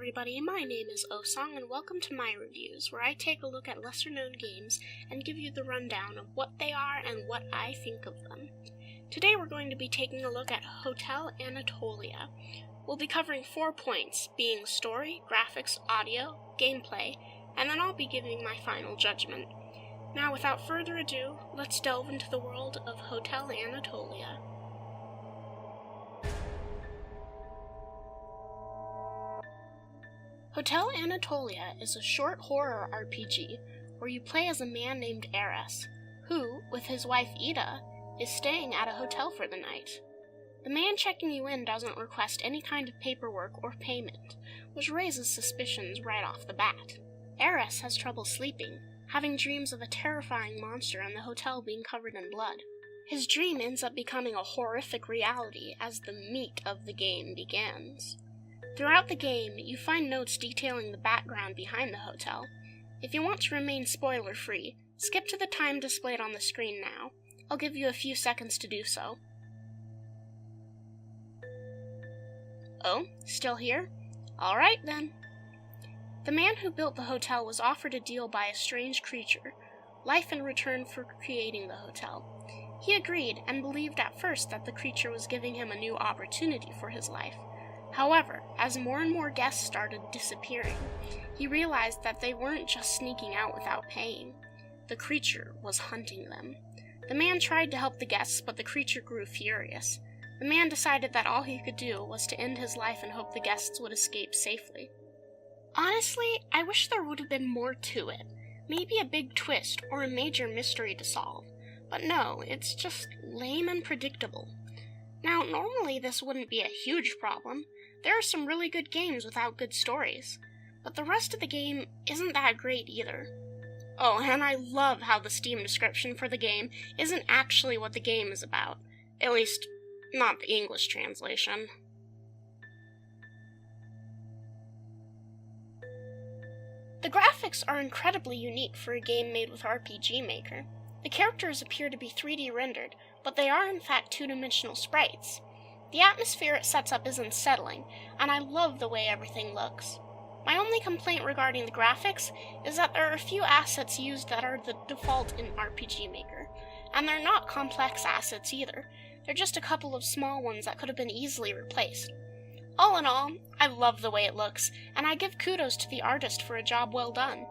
everybody, my name is Osong and welcome to MyReviews, where I take a look at lesser-known games and give you the rundown of what they are and what I think of them. Today we're going to be taking a look at Hotel Anatolia. We'll be covering 4 points, being story, graphics, audio, gameplay, and then I'll be giving my final judgment. Now without further ado, let's delve into the world of Hotel Anatolia. Hotel Anatolia is a short horror RPG where you play as a man named Ares, who, with his wife Ida, is staying at a hotel for the night. The man checking you in doesn't request any kind of paperwork or payment, which raises suspicions right off the bat. Ares has trouble sleeping, having dreams of a terrifying monster and the hotel being covered in blood. His dream ends up becoming a horrific reality as the meat of the game begins. Throughout the game, you find notes detailing the background behind the hotel. If you want to remain spoiler-free, skip to the time displayed on the screen now. I'll give you a few seconds to do so. Oh, still here? Alright then. The man who built the hotel was offered a deal by a strange creature, life in return for creating the hotel. He agreed and believed at first that the creature was giving him a new opportunity for his life. However, as more and more guests started disappearing, he realized that they weren't just sneaking out without paying. The creature was hunting them. The man tried to help the guests, but the creature grew furious. The man decided that all he could do was to end his life and hope the guests would escape safely. Honestly, I wish there would have been more to it. Maybe a big twist or a major mystery to solve. But no, it's just lame and predictable. Now, normally this wouldn't be a huge problem. There are some really good games without good stories, but the rest of the game isn't that great either. Oh, and I love how the Steam description for the game isn't actually what the game is about. At least, not the English translation. The graphics are incredibly unique for a game made with RPG Maker. The characters appear to be 3D rendered, but they are in fact two-dimensional sprites. The atmosphere it sets up is unsettling, and I love the way everything looks. My only complaint regarding the graphics is that there are a few assets used that are the default in RPG Maker, and they're not complex assets either. They're just a couple of small ones that could have been easily replaced. All in all, I love the way it looks, and I give kudos to the artist for a job well done.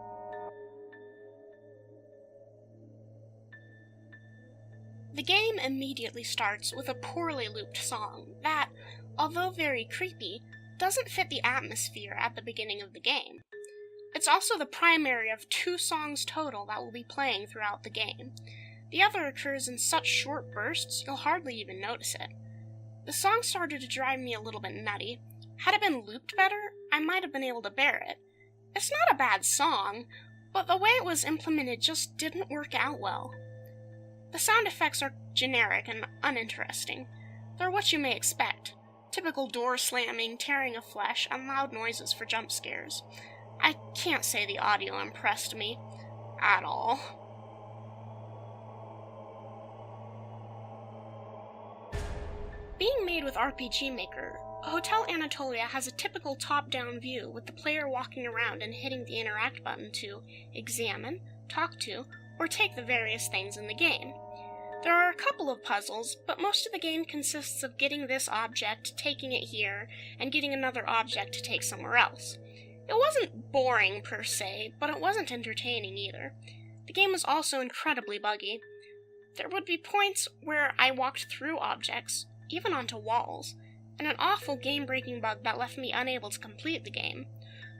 The game immediately starts with a poorly looped song that, although very creepy, doesn't fit the atmosphere at the beginning of the game. It's also the primary of 2 songs total that will be playing throughout the game. The other occurs in such short bursts you'll hardly even notice it. The song started to drive me a little bit nutty. Had it been looped better, I might have been able to bear it. It's not a bad song, but the way it was implemented just didn't work out well. The sound effects are generic and uninteresting. They're what you may expect. Typical door slamming, tearing of flesh, and loud noises for jump scares. I can't say the audio impressed me at all. Being made with RPG Maker, Hotel Anatolia has a typical top-down view with the player walking around and hitting the interact button to examine, talk to, or take the various things in the game. There are a couple of puzzles, but most of the game consists of getting this object, taking it here, and getting another object to take somewhere else. It wasn't boring per se, but it wasn't entertaining either. The game was also incredibly buggy. There would be points where I walked through objects, even onto walls, and an awful game-breaking bug that left me unable to complete the game.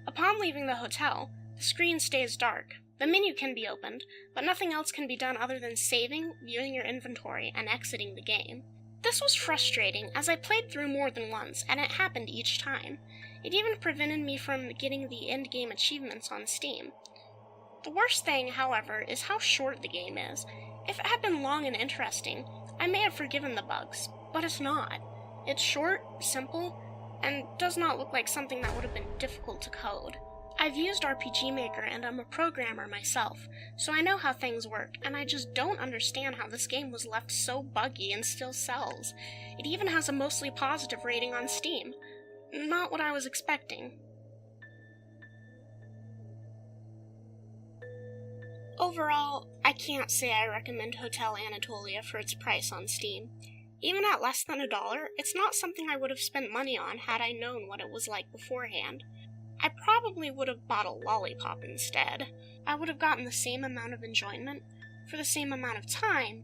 Upon leaving the hotel, the screen stays dark. The menu can be opened, but nothing else can be done other than saving, viewing your inventory, and exiting the game. This was frustrating, as I played through more than once, and it happened each time. It even prevented me from getting the endgame achievements on Steam. The worst thing, however, is how short the game is. If it had been long and interesting, I may have forgiven the bugs, but it's not. It's short, simple, and does not look like something that would have been difficult to code. I've used RPG Maker and I'm a programmer myself, so I know how things work, and I just don't understand how this game was left so buggy and still sells. It even has a mostly positive rating on Steam. Not what I was expecting. Overall, I can't say I recommend Hotel Anatolia for its price on Steam. Even at less than $1, it's not something I would have spent money on had I known what it was like beforehand. I probably would have bought a lollipop instead. I would have gotten the same amount of enjoyment, for the same amount of time,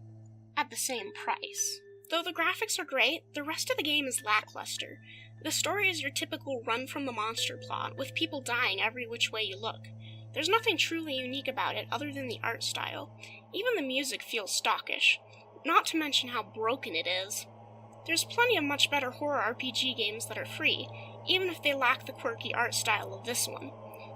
at the same price. Though the graphics are great, the rest of the game is lackluster. The story is your typical run-from-the-monster plot, with people dying every which way you look. There's nothing truly unique about it other than the art style. Even the music feels stockish, not to mention how broken it is. There's plenty of much better horror RPG games that are free, even if they lack the quirky art style of this one.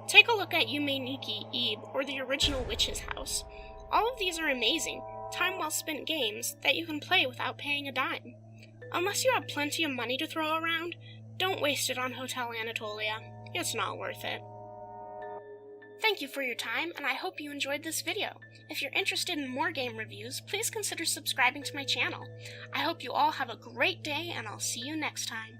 Take a look at Yume Nikki, Eve, or the original Witch's House. All of these are amazing, time-well-spent games that you can play without paying a dime. Unless you have plenty of money to throw around, don't waste it on Hotel Anatolia. It's not worth it. Thank you for your time, and I hope you enjoyed this video. If you're interested in more game reviews, please consider subscribing to my channel. I hope you all have a great day, and I'll see you next time.